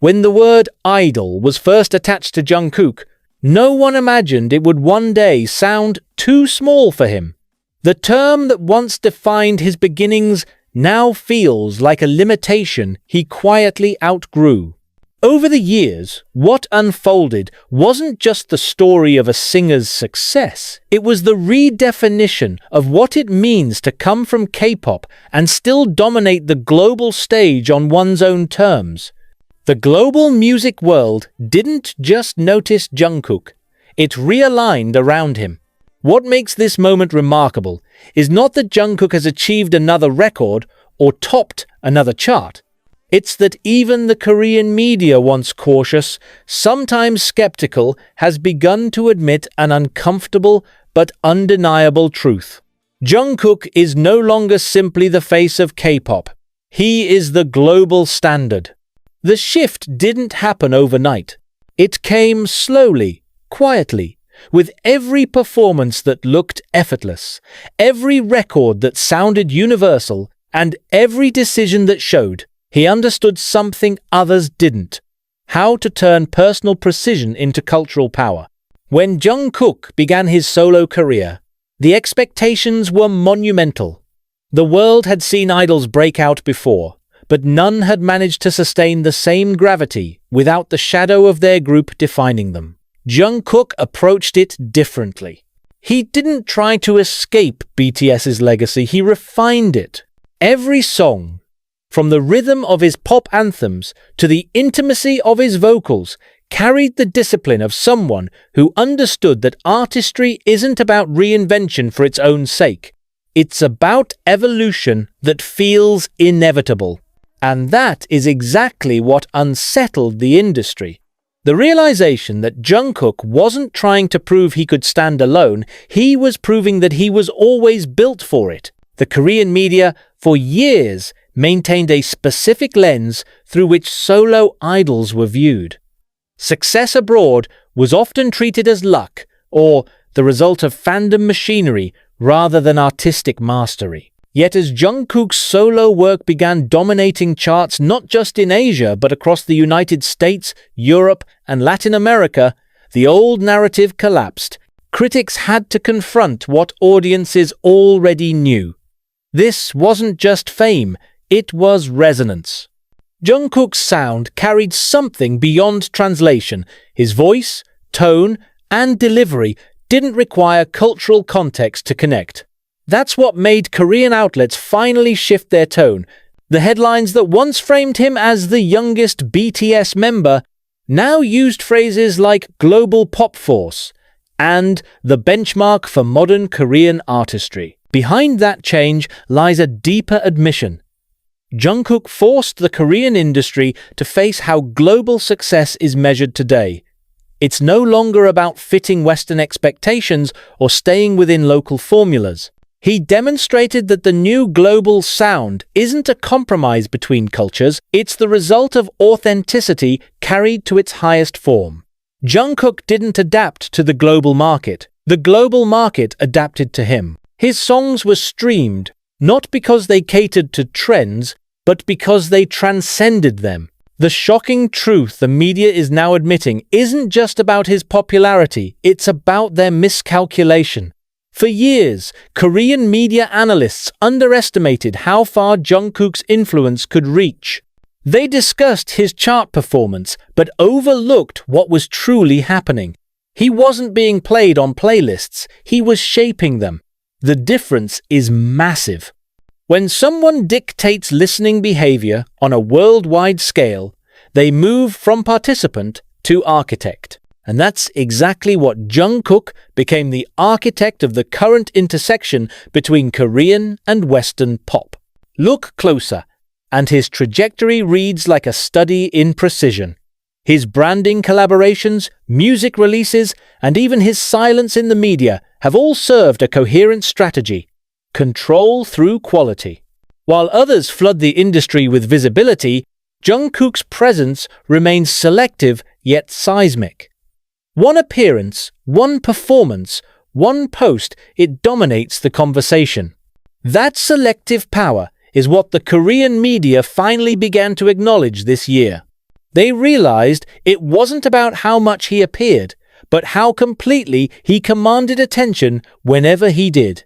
When the word idol was first attached to Jungkook, no one imagined it would one day sound too small for him. The term that once defined his beginnings now feels like a limitation he quietly outgrew. Over the years, what unfolded wasn't just the story of a singer's success. It was the redefinition of what it means to come from K-pop and still dominate the global stage on one's own terms. The global music world didn't just notice Jungkook, it realigned around him. What makes this moment remarkable is not that Jungkook has achieved another record or topped another chart. It's that even the Korean media, once cautious, sometimes skeptical, has begun to admit an uncomfortable but undeniable truth. Jungkook is no longer simply the face of K-pop. He is the global standard. The shift didn't happen overnight. It came slowly, quietly, with every performance that looked effortless, every record that sounded universal, and every decision that showed he understood something others didn't: how to turn personal precision into cultural power. When Jungkook began his solo career, the expectations were monumental. The world had seen idols break out before, but none had managed to sustain the same gravity without the shadow of their group defining them. Jungkook approached it differently. He didn't try to escape BTS's legacy, he refined it. Every song, from the rhythm of his pop anthems to the intimacy of his vocals, carried the discipline of someone who understood that artistry isn't about reinvention for its own sake. It's about evolution that feels inevitable. And that is exactly what unsettled the industry. The realization that Jungkook wasn't trying to prove he could stand alone, he was proving that he was always built for it. The Korean media, for years, maintained a specific lens through which solo idols were viewed. Success abroad was often treated as luck or the result of fandom machinery rather than artistic mastery. Yet as Jungkook's solo work began dominating charts not just in Asia but across the United States, Europe, and Latin America, the old narrative collapsed. Critics had to confront what audiences already knew. This wasn't just fame, it was resonance. Jungkook's sound carried something beyond translation. His voice, tone, and delivery didn't require cultural context to connect. That's what made Korean outlets finally shift their tone. The headlines that once framed him as the youngest BTS member now used phrases like global pop force and the benchmark for modern Korean artistry. Behind that change lies a deeper admission. Jungkook forced the Korean industry to face how global success is measured today. It's no longer about fitting Western expectations or staying within local formulas. He demonstrated that the new global sound isn't a compromise between cultures, it's the result of authenticity carried to its highest form. Jungkook didn't adapt to the global market. The global market adapted to him. His songs were streamed, not because they catered to trends, but because they transcended them. The shocking truth the media is now admitting isn't just about his popularity, it's about their miscalculation. For years, Korean media analysts underestimated how far Jungkook's influence could reach. They discussed his chart performance, but overlooked what was truly happening. He wasn't being played on playlists, he was shaping them. The difference is massive. When someone dictates listening behavior on a worldwide scale, they move from participant to architect. And that's exactly what Jungkook became, the architect of the current intersection between Korean and Western pop. Look closer, and his trajectory reads like a study in precision. His branding collaborations, music releases, and even his silence in the media have all served a coherent strategy: control through quality. While others flood the industry with visibility, Jungkook's presence remains selective yet seismic. One appearance, one performance, one post, it dominates the conversation. That selective power is what the Korean media finally began to acknowledge this year. They realized it wasn't about how much he appeared, but how completely he commanded attention whenever he did.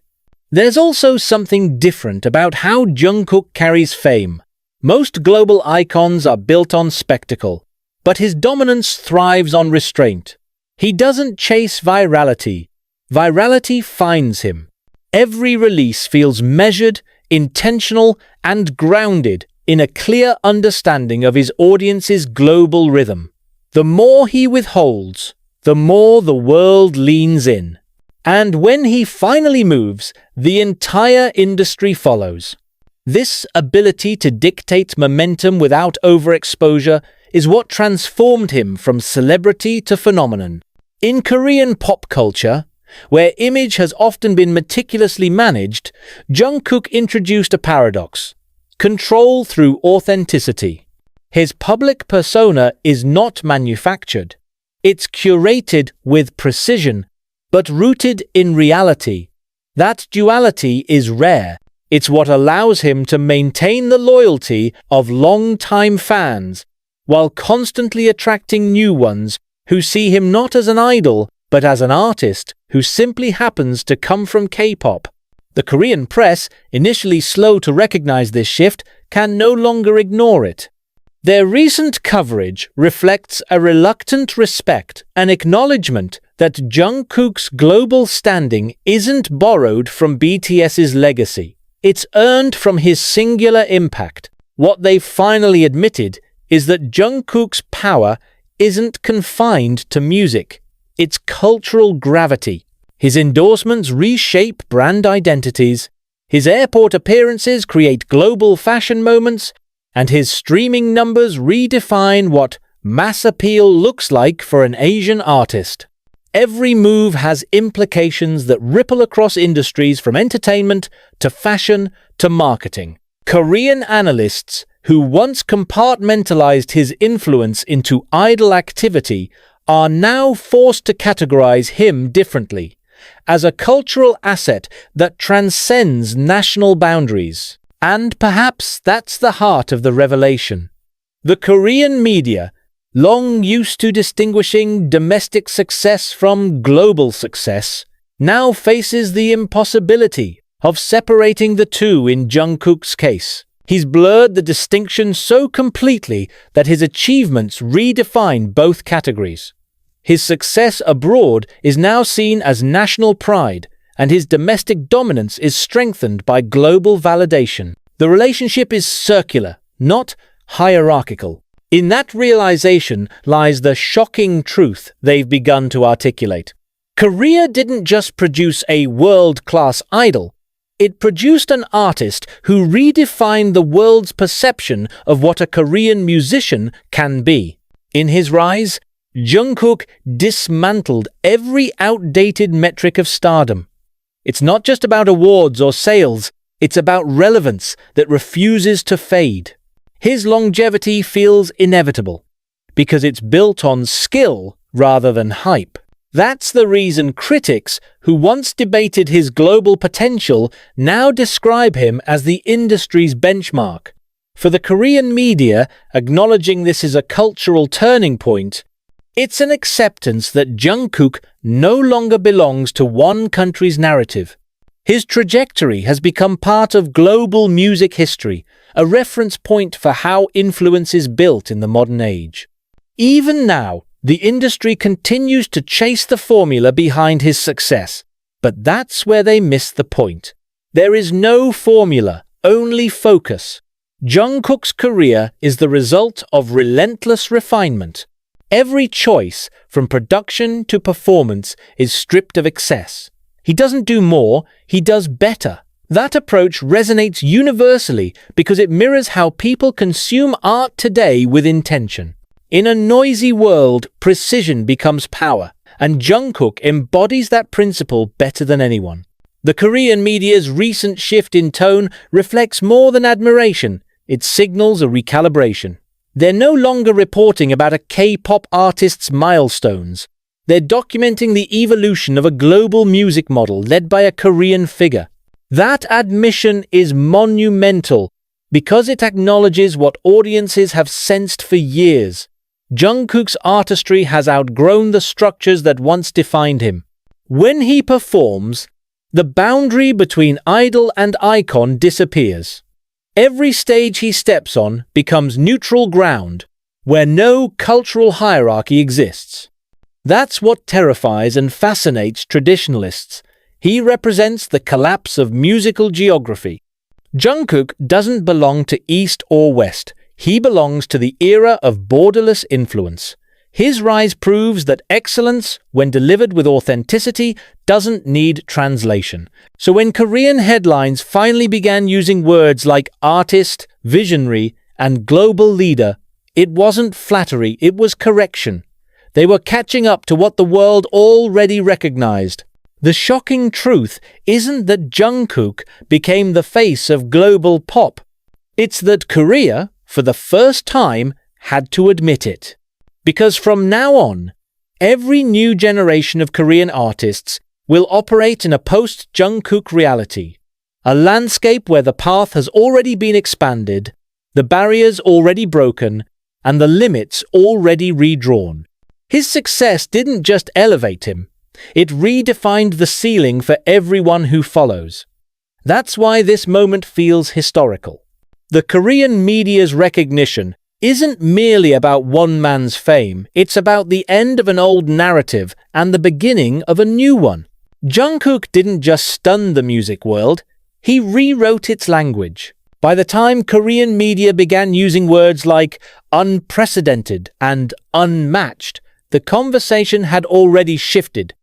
There's also something different about how Jungkook carries fame. Most global icons are built on spectacle, but his dominance thrives on restraint. He doesn't chase virality. Virality finds him. Every release feels measured, intentional, and grounded in a clear understanding of his audience's global rhythm. The more he withholds, the more the world leans in. And when he finally moves, the entire industry follows. This ability to dictate momentum without overexposure is what transformed him from celebrity to phenomenon. In Korean pop culture, where image has often been meticulously managed, Jungkook introduced a paradox: control through authenticity. His public persona is not manufactured. It's curated with precision, but rooted in reality. That duality is rare. It's what allows him to maintain the loyalty of long-time fans, while constantly attracting new ones who see him not as an idol, but as an artist who simply happens to come from K-pop. The Korean press, initially slow to recognize this shift, can no longer ignore it. Their recent coverage reflects a reluctant respect and acknowledgement that Jungkook's global standing isn't borrowed from BTS's legacy. It's earned from his singular impact. What they've finally admitted is that Jungkook's power isn't confined to music. It's cultural gravity. His endorsements reshape brand identities, his airport appearances create global fashion moments, and his streaming numbers redefine what mass appeal looks like for an Asian artist. Every move has implications that ripple across industries from entertainment to fashion to marketing. Korean analysts, who once compartmentalized his influence into idol activity, are now forced to categorize him differently, as a cultural asset that transcends national boundaries. And perhaps that's the heart of the revelation. The Korean media, long used to distinguishing domestic success from global success, now faces the impossibility of separating the two in Jungkook's case. He's blurred the distinction so completely that his achievements redefine both categories. His success abroad is now seen as national pride, and his domestic dominance is strengthened by global validation. The relationship is circular, not hierarchical. In that realization lies the shocking truth they've begun to articulate. Korea didn't just produce a world-class idol. It produced an artist who redefined the world's perception of what a Korean musician can be. In his rise, Jungkook dismantled every outdated metric of stardom. It's not just about awards or sales, it's about relevance that refuses to fade. His longevity feels inevitable, because it's built on skill rather than hype. That's the reason critics, who once debated his global potential, now describe him as the industry's benchmark. For the Korean media, acknowledging this is a cultural turning point, it's an acceptance that Jungkook no longer belongs to one country's narrative. His trajectory has become part of global music history, a reference point for how influence is built in the modern age. Even now, the industry continues to chase the formula behind his success, but that's where they miss the point. There is no formula, only focus. Jungkook's career is the result of relentless refinement. Every choice, from production to performance, is stripped of excess. He doesn't do more, he does better. That approach resonates universally because it mirrors how people consume art today with intention. In a noisy world, precision becomes power, and Jungkook embodies that principle better than anyone. The Korean media's recent shift in tone reflects more than admiration, it signals a recalibration. They're no longer reporting about a K-pop artist's milestones. They're documenting the evolution of a global music model led by a Korean figure. That admission is monumental because it acknowledges what audiences have sensed for years. Jungkook's artistry has outgrown the structures that once defined him. When he performs, the boundary between idol and icon disappears. Every stage he steps on becomes neutral ground, where no cultural hierarchy exists. That's what terrifies and fascinates traditionalists. He represents the collapse of musical geography. Jungkook doesn't belong to East or West. He belongs to the era of borderless influence. His rise proves that excellence, when delivered with authenticity, doesn't need translation. So when Korean headlines finally began using words like artist, visionary, and global leader, it wasn't flattery, it was correction. They were catching up to what the world already recognized. The shocking truth isn't that Jungkook became the face of global pop. It's that Korea, for the first time, had to admit it. Because from now on, every new generation of Korean artists will operate in a post-Jungkook reality, a landscape where the path has already been expanded, the barriers already broken, and the limits already redrawn. His success didn't just elevate him, it redefined the ceiling for everyone who follows. That's why this moment feels historical. The Korean media's recognition isn't merely about one man's fame, it's about the end of an old narrative and the beginning of a new one. Jungkook didn't just stun the music world, he rewrote its language. By the time Korean media began using words like unprecedented and unmatched, the conversation had already shifted.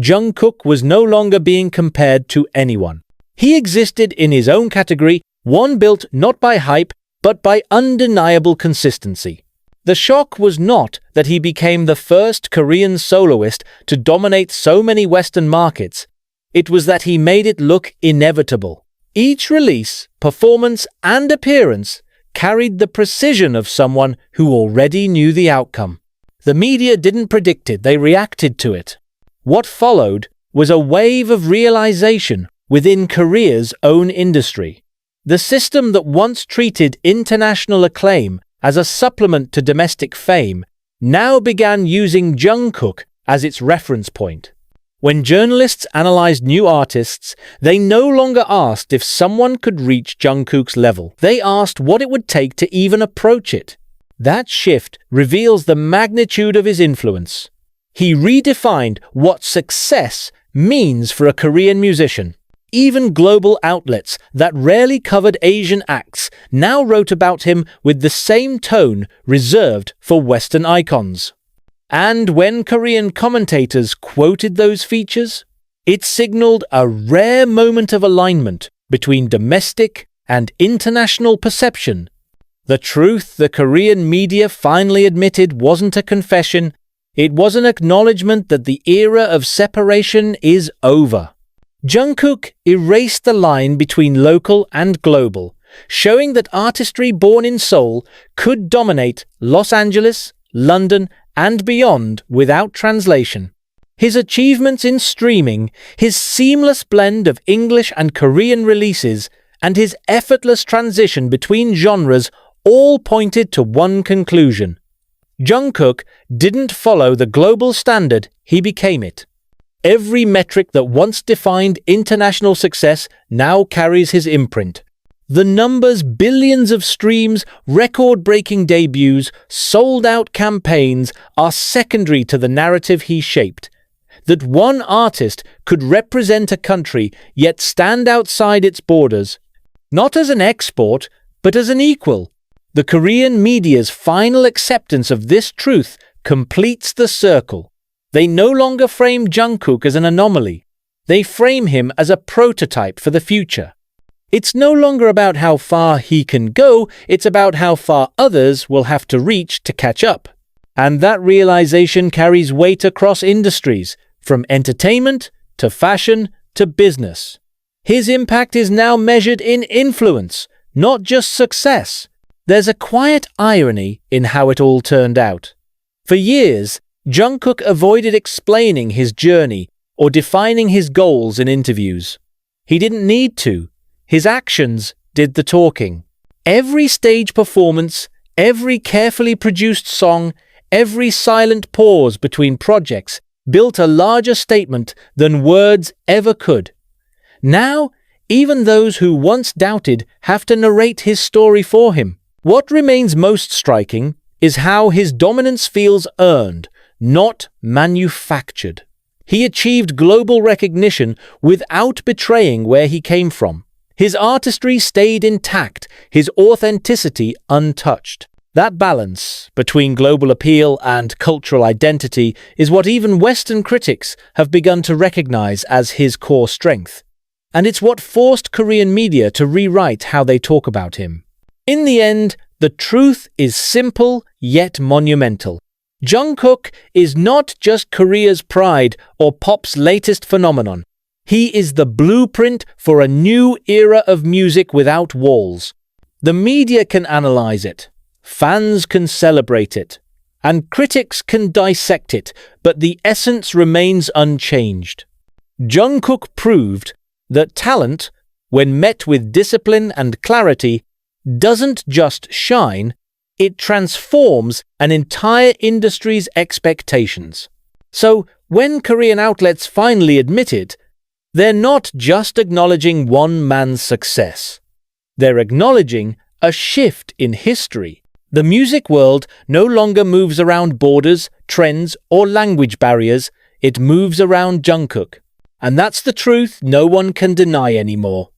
Jungkook was no longer being compared to anyone. He existed in his own category, one built not by hype, but by undeniable consistency. The shock was not that he became the first Korean soloist to dominate so many Western markets. It was that he made it look inevitable. Each release, performance, and appearance carried the precision of someone who already knew the outcome. The media didn't predict it, they reacted to it. What followed was a wave of realization within Korea's own industry. The system that once treated international acclaim as a supplement to domestic fame now began using Jungkook as its reference point. When journalists analyzed new artists, they no longer asked if someone could reach Jungkook's level. They asked what it would take to even approach it. That shift reveals the magnitude of his influence. He redefined what success means for a Korean musician. Even global outlets that rarely covered Asian acts now wrote about him with the same tone reserved for Western icons. And when Korean commentators quoted those features, it signaled a rare moment of alignment between domestic and international perception. The truth the Korean media finally admitted wasn't a confession, it was an acknowledgement that the era of separation is over. Jungkook erased the line between local and global, showing that artistry born in Seoul could dominate Los Angeles, London, and beyond without translation. His achievements in streaming, his seamless blend of English and Korean releases, and his effortless transition between genres all pointed to one conclusion. Jungkook didn't follow the global standard, he became it. Every metric that once defined international success now carries his imprint. The numbers, billions of streams, record-breaking debuts, sold-out campaigns are secondary to the narrative he shaped. That one artist could represent a country yet stand outside its borders, not as an export, but as an equal. The Korean media's final acceptance of this truth completes the circle. They no longer frame Jungkook as an anomaly. They frame him as a prototype for the future. It's no longer about how far he can go, it's about how far others will have to reach to catch up. And that realization carries weight across industries, from entertainment to fashion to business. His impact is now measured in influence, not just success. There's a quiet irony in how it all turned out. For years, Jungkook avoided explaining his journey or defining his goals in interviews. He didn't need to. His actions did the talking. Every stage performance, every carefully produced song, Every silent pause between projects built a larger statement than words ever could. Now, even those who once doubted have to narrate his story for him. What remains most striking is how his dominance feels earned, not manufactured. He achieved global recognition without betraying where he came from. His artistry stayed intact, his authenticity untouched. That balance between global appeal and cultural identity is what even Western critics have begun to recognize as his core strength. And it's what forced Korean media to rewrite how they talk about him. In the end, the truth is simple yet monumental. Jungkook is not just Korea's pride or pop's latest phenomenon. He is the blueprint for a new era of music without walls. The media can analyze it. Fans can celebrate it, and critics can dissect it, but the essence remains unchanged. Jungkook proved that talent, when met with discipline and clarity, doesn't just shine, it transforms an entire industry's expectations. So, when Korean outlets finally admit it, they're not just acknowledging one man's success. They're acknowledging a shift in history. The music world no longer moves around borders, trends, or language barriers. It moves around Jungkook. And that's the truth no one can deny anymore.